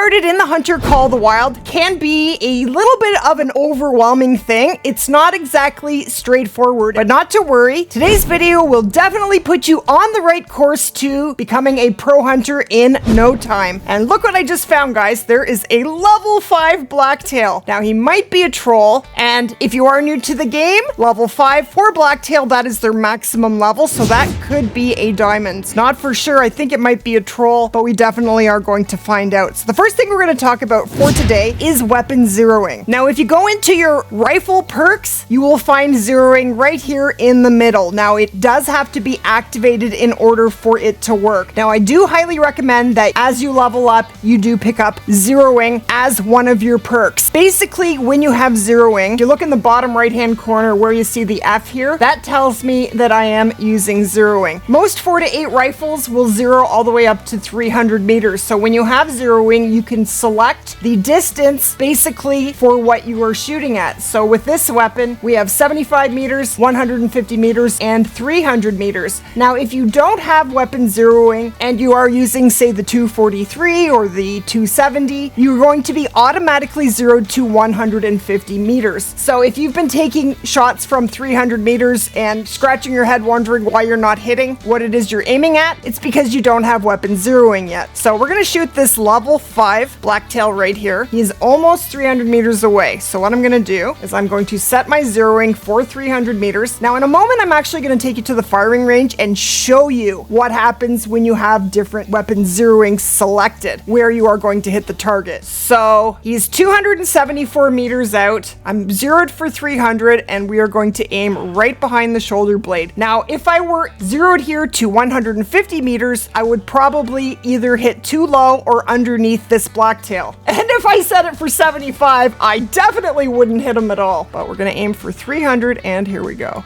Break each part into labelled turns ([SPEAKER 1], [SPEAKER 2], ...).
[SPEAKER 1] started in the Hunter Call of the Wild can be a little bit of an overwhelming thing. It's not exactly straightforward, but not to worry. Today's video will definitely put you on the right course to becoming a pro hunter in no time. And look what I just found, guys. There is a level 5 blacktail. Now, he might be a troll, and if you are new to the game, level 5 for blacktail, that is their maximum level, so that could be a diamond. Not for sure. I think it might be a troll, but we definitely are going to find out. So the first thing we're going to talk about for today is weapon zeroing. Now, if you go into your rifle perks, you will find zeroing right here in the middle. Now, it does have to be activated in order for it to work. Now, I do highly recommend that as you level up, you do pick up zeroing as one of your perks. Basically, when you have zeroing, you look in the bottom right-hand corner where you see the F here, that tells me that I am using zeroing. Most 4 to 8 rifles will zero all the way up to 300 meters. So when you have zeroing, you can select the distance basically for what you are shooting at. So with this weapon, we have 75 meters, 150 meters, and 300 meters. Now, if you don't have weapon zeroing and you are using, say, the 243 or the 270, you're going to be automatically zeroed to 150 meters. So if you've been taking shots from 300 meters and scratching your head wondering why you're not hitting what it is you're aiming at, it's because you don't have weapon zeroing yet. So we're gonna shoot this level 5 blacktail right here. He's almost 300 meters away. So what I'm gonna do is I'm going to set my zeroing for 300 meters. Now, in a moment, I'm actually gonna take you to the firing range and show you what happens when you have different weapon zeroing selected, where you are going to hit the target. So he's 274 meters out. I'm zeroed for 300, and we are going to aim right behind the shoulder blade. Now, if I were zeroed here to 150 meters, I would probably either hit too low or underneath this blacktail. And if I set it for 75, I definitely wouldn't hit him at all. But we're gonna aim for 300, and here we go.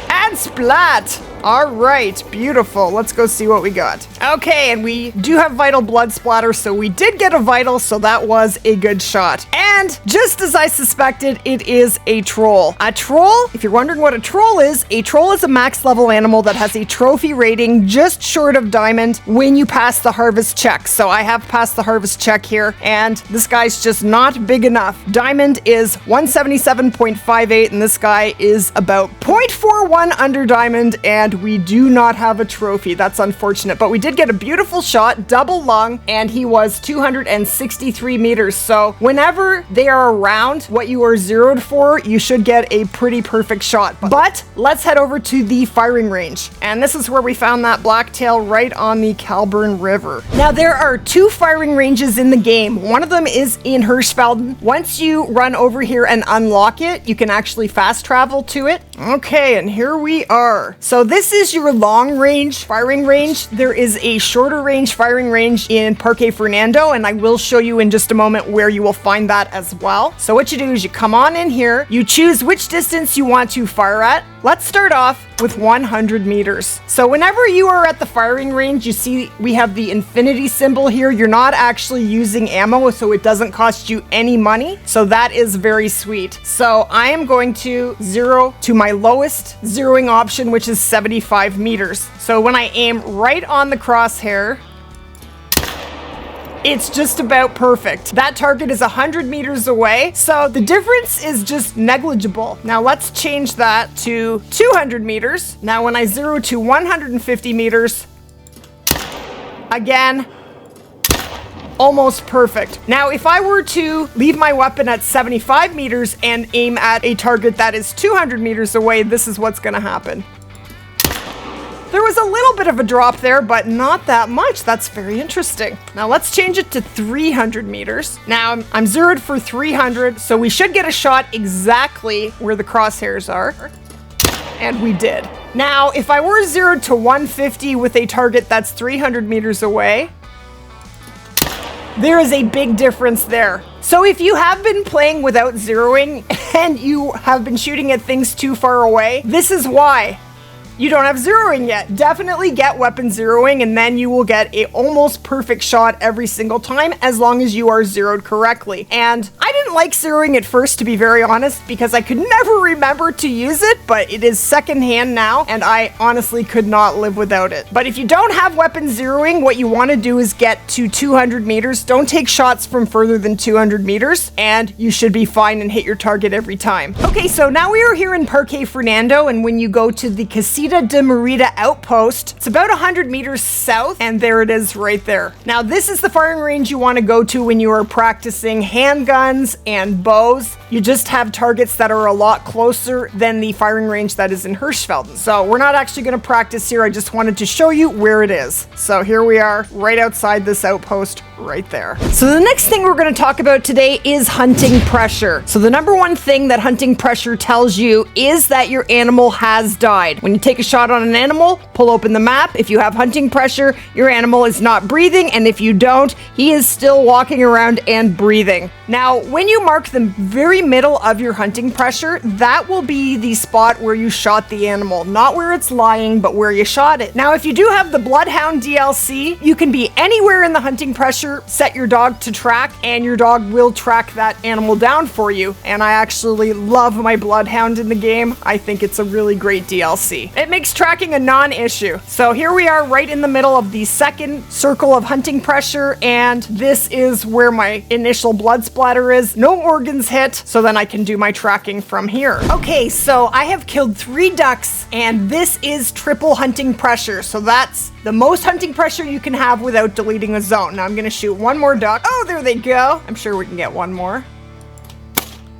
[SPEAKER 1] And splat! All right, beautiful. Let's go see what we got. Okay, and we do have vital blood splatter, so we did get a vital, so that was a good shot. And just as I suspected, it is a troll. A troll, if you're wondering what a troll is a max level animal that has a trophy rating just short of diamond when you pass the harvest check. So I have passed the harvest check here, and this guy's just not big enough. Diamond is 177.58, and this guy is about 0.41 under diamond, and we do not have a trophy. That's unfortunate, but we did get a beautiful shot, double lung, and he was 263 meters. So whenever they are around what you are zeroed for, you should get a pretty perfect shot. But let's head over to the firing range. And this is where we found that blacktail right on the Calburn River. Now, there are 2 firing ranges in the game. One of them is in HIRSCHFELDEN. Once you run over here and unlock it, you can actually fast travel to it. Okay, and here we are. So this is your long range firing range. There is a shorter range firing range in Parque Fernando, and I will show you in just a moment where you will find that as well. So what you do is you come on in here, you choose which distance you want to fire at. Let's start off with 100 meters. So whenever you are at the firing range, you see we have the infinity symbol here. You're not actually using ammo, so it doesn't cost you any money. So that is very sweet. So I am going to zero to my lowest zeroing option, which is 75 meters. So when I aim right on the crosshair, it's just about perfect. That target is 100 meters away, so the difference is just negligible. Now let's change that to 200 meters. Now when I zero to 150 meters, again, almost perfect. Now, if I were to leave my weapon at 75 meters and aim at a target that is 200 meters away, this is what's gonna happen. There was a little bit of a drop there, but not that much. That's very interesting. Now let's change it to 300 meters. Now I'm zeroed for 300, so we should get a shot exactly where the crosshairs are. And we did. Now, if I were zeroed to 150 with a target that's 300 meters away, there is a big difference there. So if you have been playing without zeroing and you have been shooting at things too far away, this is why. you don't have zeroing yet. Definitely get weapon zeroing, and then you will get a almost perfect shot every single time as long as you are zeroed correctly. And I didn't like zeroing at first, to be very honest, because I could never remember to use it, but it is secondhand now, and I honestly could not live without it. But if you don't have weapon zeroing, what you want to do is get to 200 meters. Don't take shots from further than 200 meters, and you should be fine and hit your target every time. Okay, so now we are here in Parque, Fernando, and when you go to the Casita de Merida outpost, it's about 100 meters south, and there it is right there. Now, this is the firing range you want to go to when you are practicing handguns and bows. You just have targets that are a lot closer than the firing range that is in HIRSCHFELDEN. So we're not actually going to practice here. I just wanted to show you where it is. So here we are right outside this outpost right there. So the next thing we're going to talk about today is hunting pressure. So the number one thing that hunting pressure tells you is that your animal has died. When you take a shot on an animal, pull open the map. If you have hunting pressure, your animal is not breathing, and if you don't, he is still walking around and breathing. Now, when you mark the very middle of your hunting pressure, that will be the spot where you shot the animal, not where it's lying, but where you shot it. Now, if you do have the Bloodhound DLC, you can be anywhere in the hunting pressure, set your dog to track, and your dog will track that animal down for you. And I actually love my Bloodhound in the game. I think it's a really great DLC. It makes tracking a non-issue. So here we are right in the middle of the second circle of hunting pressure, and this is where my initial blood splatter is. No organs hit, so then I can do my tracking from here. Okay, so I have killed 3 ducks, and this is triple hunting pressure. So that's the most hunting pressure you can have without deleting a zone. Now I'm gonna shoot one more duck. Oh, there they go. I'm sure we can get one more.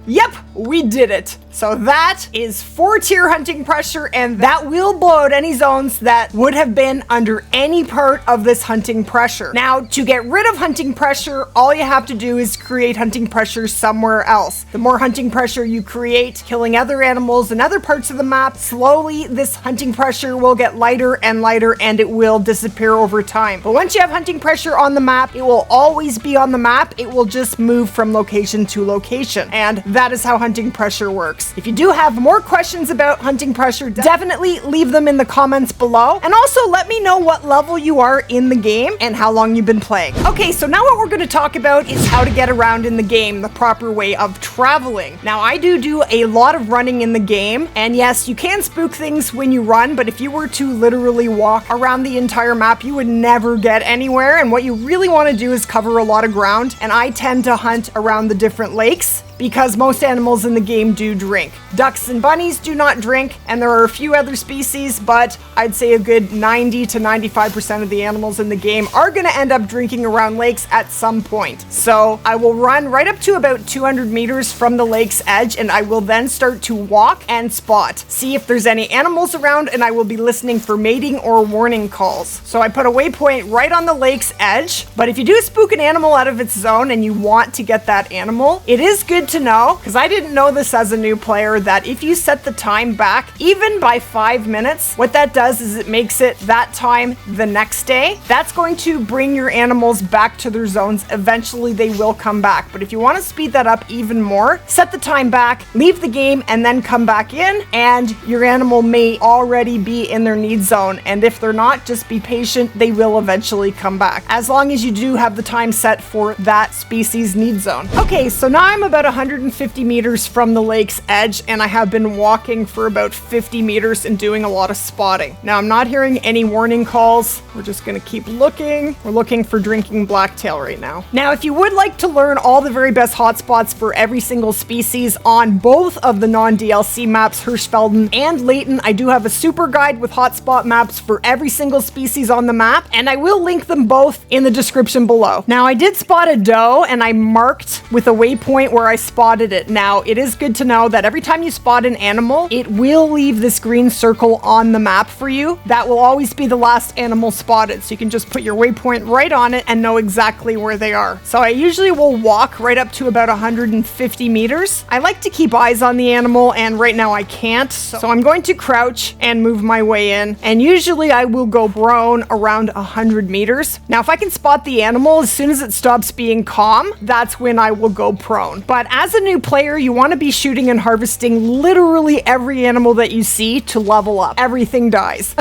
[SPEAKER 1] Yep, we did it. So that is 4-tier hunting pressure, and that will blow out any zones that would have been under any part of this hunting pressure. Now, to get rid of hunting pressure, all you have to do is create hunting pressure somewhere else. The more hunting pressure you create, killing other animals in other parts of the map, slowly this hunting pressure will get lighter and lighter, and it will disappear over time. But once you have hunting pressure on the map, it will always be on the map. It will just move from location to location, and that is how hunting pressure works. If you do have more questions about hunting pressure, definitely leave them in the comments below. And also let me know what level you are in the game and how long you've been playing. Okay, so now what we're going to talk about is how to get around in the game, the proper way of traveling. Now, I do a lot of running in the game, and yes, you can spook things when you run, but if you were to literally walk around the entire map, you would never get anywhere. And what you really want to do is cover a lot of ground, and I tend to hunt around the different lakes, because most animals in the game do drink. Ducks and bunnies do not drink, and there are a few other species, but I'd say a good 90 to 95% of the animals in the game are going to end up drinking around lakes at some point. So I will run right up to about 200 meters from the lake's edge, and I will then start to walk and spot. See if there's any animals around, and I will be listening for mating or warning calls. So I put a waypoint right on the lake's edge, but if you do spook an animal out of its zone and you want to get that animal, it is good to know, because I didn't know this as a new player, that if you set the time back even by 5 minutes, what that does is it makes it that time the next day. That's going to bring your animals back to their zones. Eventually they will come back. But if you want to speed that up even more, set the time back, leave the game, and then come back in, and your animal may already be in their need zone. And if they're not, just be patient. They will eventually come back, as long as you do have the time set for that species need zone. Okay, so now I'm about 150 meters from the lake's edge, and I have been walking for about 50 meters and doing a lot of spotting. Now, I'm not hearing any warning calls. We're just gonna keep looking. We're looking for drinking blacktail right now. Now, if you would like to learn all the very best hotspots for every single species on both of the non-DLC maps, HIRSCHFELDEN and LAYTON, I do have a super guide with hotspot maps for every single species on the map, and I will link them both in the description below. Now, I did spot a doe, and I marked with a waypoint where I spotted it. Now, it is good to know that every time you spot an animal, it will leave this green circle on the map for you. That will always be the last animal spotted, so you can just put your waypoint right on it and know exactly where they are. So I usually will walk right up to about 150 meters. I like to keep eyes on the animal, and right now I can't, so I'm going to crouch and move my way in, and usually I will go prone around 100 meters. Now, if I can spot the animal, as soon as it stops being calm, that's when I will go prone. But as a new player, you want to be shooting and harvesting literally every animal that you see to level up. Everything dies.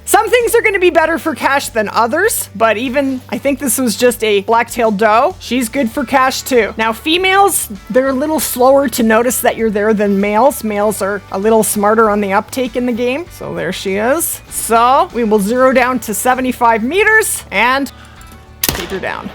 [SPEAKER 1] Some things are going to be better for cash than others, but even, I think this was just a black-tailed doe. She's good for cash too. Now, females, they're a little slower to notice that you're there than males. Males are a little smarter on the uptake in the game. So there she is. So we will zero down to 75 meters and take her down.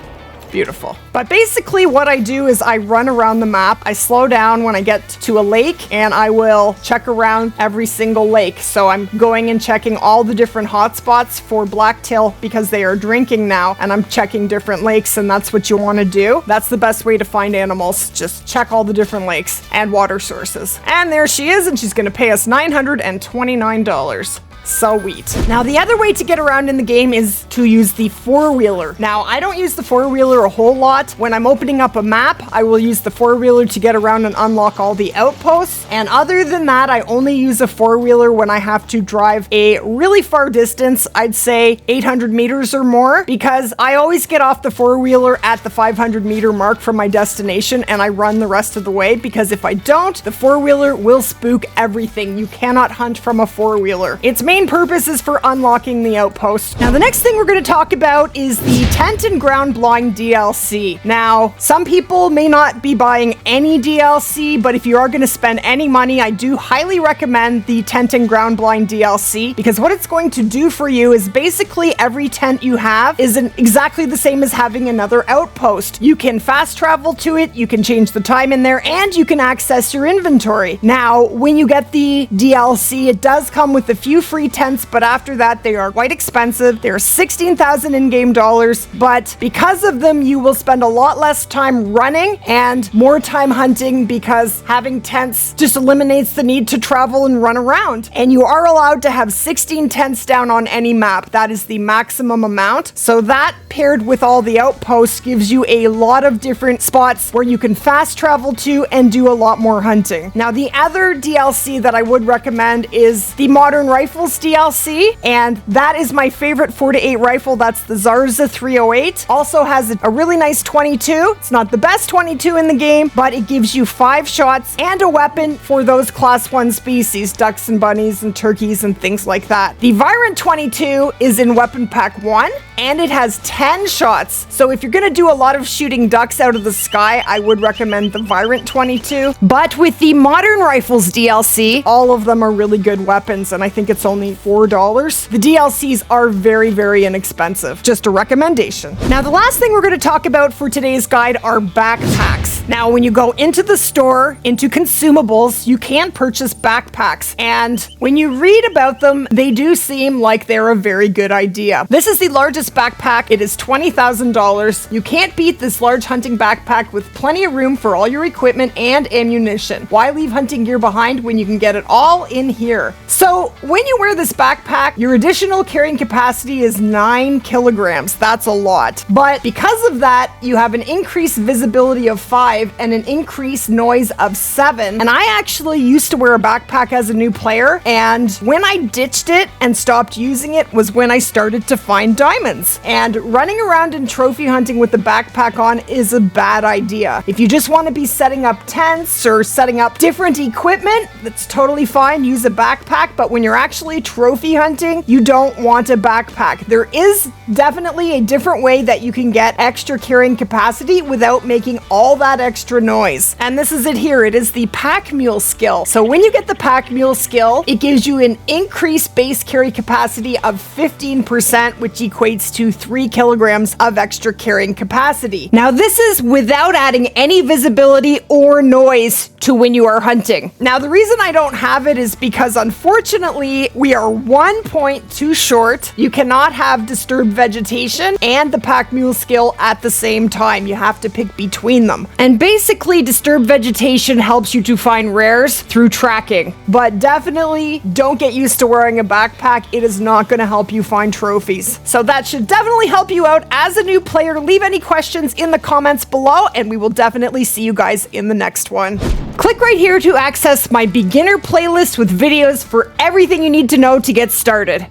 [SPEAKER 1] Beautiful. But basically what I do is I run around the map. I slow down when I get to a lake and I will check around every single lake. So I'm going and checking all the different hotspots for blacktail because they are drinking now, and I'm checking different lakes, and that's what you want to do. That's the best way to find animals. Just check all the different lakes and water sources. And there she is, and she's going to pay us $929. Sweet. Now, the other way to get around in the game is to use the four-wheeler. Now, I don't use the four-wheeler a whole lot. When I'm opening up a map, I will use the four-wheeler to get around and unlock all the outposts. And other than that, I only use a four-wheeler when I have to drive a really far distance, I'd say 800 meters or more, because I always get off the four-wheeler at the 500-meter mark from my destination, and I run the rest of the way, because if I don't, the four-wheeler will spook everything. You cannot hunt from a four-wheeler. Its main purpose is for unlocking the outpost. Now, the next thing we're going to talk about is the tent and ground blind DLC. Now, some people may not be buying any DLC, but if you are going to spend any money, I do highly recommend the tent and ground blind DLC, because what it's going to do for you is basically every tent you have isn't exactly the same as having another outpost. You can fast travel to it, you can change the time in there, and you can access your inventory. Now, when you get the DLC, it does come with a few free tents, but after that, they are quite expensive. They're 16,000 in-game dollars, but because of them, you will spend a lot less time running and more time hunting, because having tents just eliminates the need to travel and run around. And you are allowed to have 16 tents down on any map. That is the maximum amount. So that, paired with all the outposts, gives you a lot of different spots where you can fast travel to and do a lot more hunting. Now, the other DLC that I would recommend is the modern rifles DLC, and that is my favorite 4-8 rifle. That's the Zarza 308. Also has a really nice 22. It's not the best 22 in the game, but it gives you 5 shots and a weapon for those class 1 species, ducks and bunnies and turkeys and things like that. The Virant 22 is in weapon pack 1, and it has 10 shots. So if you're going to do a lot of shooting ducks out of the sky, I would recommend the Virant 22. But with the modern rifles DLC, all of them are really good weapons, and I think it's only $4. The DLCs are very, very inexpensive. Just a recommendation. Now, the last thing we're going to talk about for today's guide are backpacks. Now, when you go into the store, into consumables, you can purchase backpacks. And when you read about them, they do seem like they're a very good idea. This is the largest backpack. It is $20,000. You can't beat this large hunting backpack with plenty of room for all your equipment and ammunition. Why leave hunting gear behind when you can get it all in here? So when you wear this backpack, your additional carrying capacity is 9 kilograms. That's a lot. But because of that, you have an increased visibility of 5 and an increased noise of 7. And I actually used to wear a backpack as a new player, and when I ditched it and stopped using it was when I started to find diamonds. And running around and trophy hunting with the backpack on is a bad idea. If you just want to be setting up tents or setting up different equipment, that's totally fine. Use a backpack, but when you're actually trophy hunting, you don't want a backpack. There is definitely a different way that you can get extra carrying capacity without making all that extra noise. And this is it here. It is the Pack Mule skill. So when you get the Pack Mule skill, it gives you an increased base carry capacity of 15%, which equates to 3 kilograms of extra carrying capacity. Now, this is without adding any visibility or noise to when you are hunting. Now, the reason I don't have it is because, unfortunately, we are 1 point too short. You cannot have disturbed vegetation and the Pack Mule skill at the same time. You have to pick between them. And basically, disturbed vegetation helps you to find rares through tracking. But definitely don't get used to wearing a backpack. It is not going to help you find trophies. So that should definitely help you out as a new player. Leave any questions in the comments below, and we will definitely see you guys in the next one. Click right here to access my beginner playlist with videos for everything you need to know to get started.